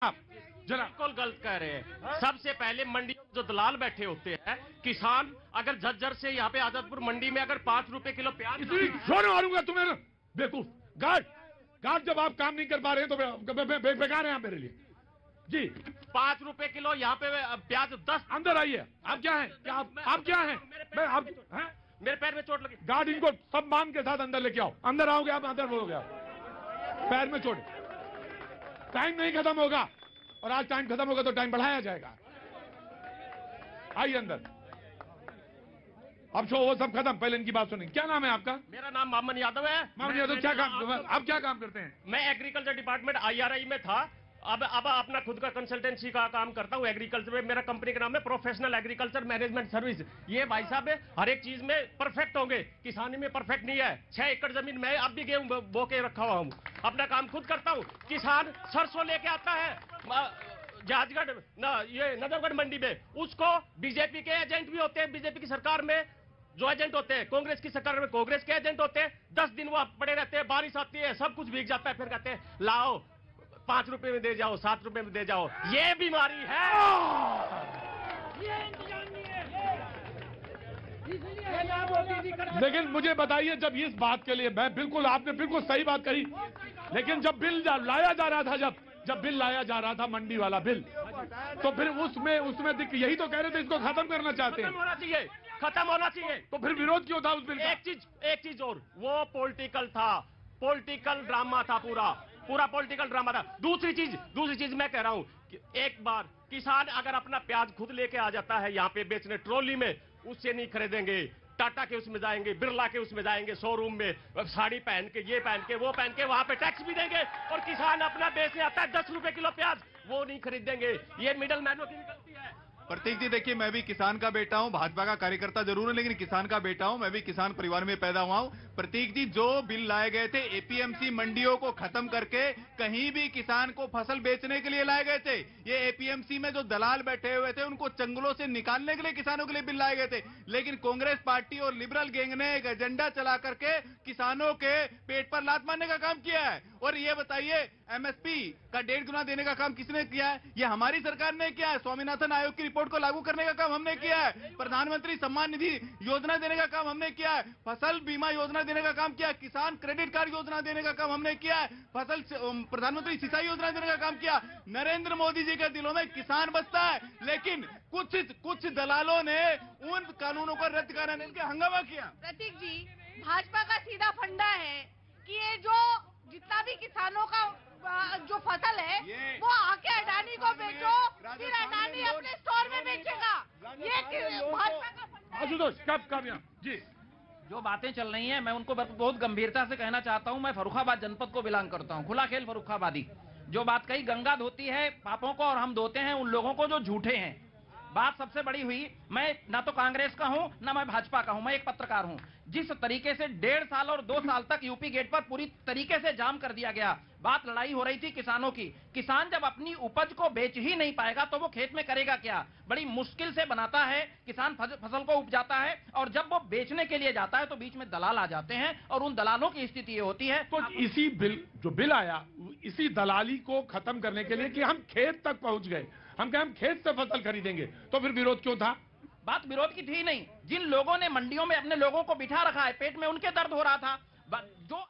आप जरा बिल्कुल गलत कह रहे हैं। सबसे पहले मंडियों में जो दलाल बैठे होते हैं, किसान अगर झज्जर से यहाँ पे आजादपुर मंडी में अगर 5 रुपए किलो प्याज, इतनी जोर मारूंगा तुम्हें बेवकूफ। गार्ड जब आप काम नहीं कर पा रहे हैं तो बेकार है आप मेरे लिए जी। 5 रुपए किलो यहाँ पे प्याज 10। अंदर आइए। आप क्या हैं? आप क्या हैं? मैं आप हैं? मेरे पैर में चोट लगी। गार्ड इनको सब मान के साथ अंदर लेके आओ। अंदर आओगे आप, अंदर बोलोगे आप। पैर में चोट, टाइम नहीं खत्म होगा और आज टाइम खत्म होगा तो टाइम बढ़ाया जाएगा। आइए अंदर। अब शो वो सब खत्म, पहले इनकी बात सुनिए। क्या नाम है आपका? मेरा नाम मोहम्मद यादव है। मोहम्मद यादव, क्या काम, आप क्या काम करते हैं? मैं एग्रीकल्चर डिपार्टमेंट IRI में था। अब अपना खुद का कंसल्टेंसी का काम करता हूँ एग्रीकल्चर में। मेरा कंपनी का नाम है प्रोफेशनल एग्रीकल्चर मैनेजमेंट सर्विस। ये भाई साहब हर एक चीज में परफेक्ट होंगे, किसानी में परफेक्ट नहीं है। 6 एकड़ जमीन में अब भी गेहूं बो के रखा हुआ हूँ, अपना काम खुद करता हूँ। किसान सरसों लेके आता है जहाजगढ़ ना, ये नजफगढ़ मंडी में, उसको बीजेपी के एजेंट भी होते हैं। बीजेपी की सरकार में जो एजेंट होते हैं, कांग्रेस की सरकार में कांग्रेस के एजेंट होते हैं। 10 दिन वो पड़े रहते हैं, बारिश आती है, सब कुछ भीग जाता है, फिर कहते हैं लाओ 5 रुपए में दे जाओ, 7 रुपए में दे जाओ। ये बीमारी है। लेकिन मुझे बताइए, जब इस बात के लिए मैं बिल्कुल, आपने बिल्कुल सही बात कही, लेकिन जब बिल लाया जा रहा था, जब बिल लाया जा रहा था मंडी वाला बिल, तो फिर उसमें यही तो कह रहे थे इसको खत्म करना चाहते हैं। खत्म होना चाहिए। तो फिर विरोध क्यों था उस बिल का? एक चीज और, वो पॉलिटिकल था, पॉलिटिकल ड्रामा था, पूरा पॉलिटिकल ड्रामा था। दूसरी चीज मैं कह रहा हूं कि एक बार किसान अगर अपना प्याज खुद लेके आ जाता है यहाँ पे बेचने ट्रॉली में, उससे नहीं खरीदेंगे। टाटा के उसमें जाएंगे, बिरला के उसमें जाएंगे, शोरूम में साड़ी पहन के, ये पहन के, वो पहन के, वहां पे टैक्स भी देंगे। और किसान अपना बेचने आता है 10 रुपए किलो प्याज, वो नहीं खरीदेंगे। ये मिडल मैनों की गलती है। प्रतीक जी देखिए, मैं भी किसान का बेटा हूं, भाजपा का कार्यकर्ता जरूर हूं, लेकिन किसान का बेटा हूं। मैं भी किसान परिवार में पैदा हुआ हूं। प्रतीक जी, जो बिल लाए गए थे APMC मंडियों को खत्म करके कहीं भी किसान को फसल बेचने के लिए लाए गए थे। ये APMC में जो दलाल बैठे हुए थे उनको जंगलों से निकालने के लिए किसानों के लिए बिल लाए गए थे। लेकिन कांग्रेस पार्टी और लिबरल गैंग ने एक एजेंडा चला करके किसानों के पेट पर लात मारने का काम किया है। और ये बताइए, MSP का 1.5 गुना देने का काम किसने किया है? ये हमारी सरकार ने किया है। स्वामीनाथन आयोग की रिपोर्ट को लागू करने का काम हमने किया है। प्रधानमंत्री सम्मान निधि योजना देने का काम हमने किया है। फसल बीमा योजना देने का काम किया है। किसान क्रेडिट कार्ड योजना देने का काम हमने किया है। प्रधानमंत्री सिंचाई योजना देने का काम किया। नरेंद्र मोदी जी के दिलों में किसान बसता है, लेकिन कुछ दलालों ने उन कानूनों को रद्द कराने के हंगामा किया। प्रतीक जी, भाजपा का सीधा फंडा है कि ये जो जितना भी किसानों का जो फसल है वो आके अडानी को बेचो, फिर अडानी अपने स्टोर में बेचेगा। ये भाजपा का फंडा है। आशुतोष, कब यहाँ जी जो बातें चल रही हैं, मैं उनको बहुत गंभीरता से कहना चाहता हूं। मैं फर्रुखाबाद जनपद को बिलोंग करता हूं, खुला खेल फर्रुखाबादी। जो बात कही, गंगा धोती है पापों को और हम धोते हैं उन लोगों को जो झूठे हैं। बात सबसे बड़ी हुई, मैं ना तो कांग्रेस का हूं ना मैं भाजपा का हूं, मैं एक पत्रकार हूं। जिस तरीके से 1.5 साल और 2 साल तक यूपी गेट पर पूरी तरीके से जाम कर दिया गया, बात लड़ाई हो रही थी किसानों की। किसान जब अपनी उपज को बेच ही नहीं पाएगा तो वो खेत में करेगा क्या? बड़ी मुश्किल से बनाता है किसान, फसल को उपजाता है, और जब वो बेचने के लिए जाता है तो बीच में दलाल आ जाते हैं और उन दलालों की स्थिति ये होती है। तो इसी बिल आया, इसी दलाली को खत्म करने के लिए कि हम खेत तक पहुंच गए, हम खेत से फसल खरीदेंगे, तो फिर विरोध क्यों था? बात विरोध की थी नहीं। जिन लोगों ने मंडियों में अपने लोगों को बिठा रखा है, पेट में उनके दर्द हो रहा था। जो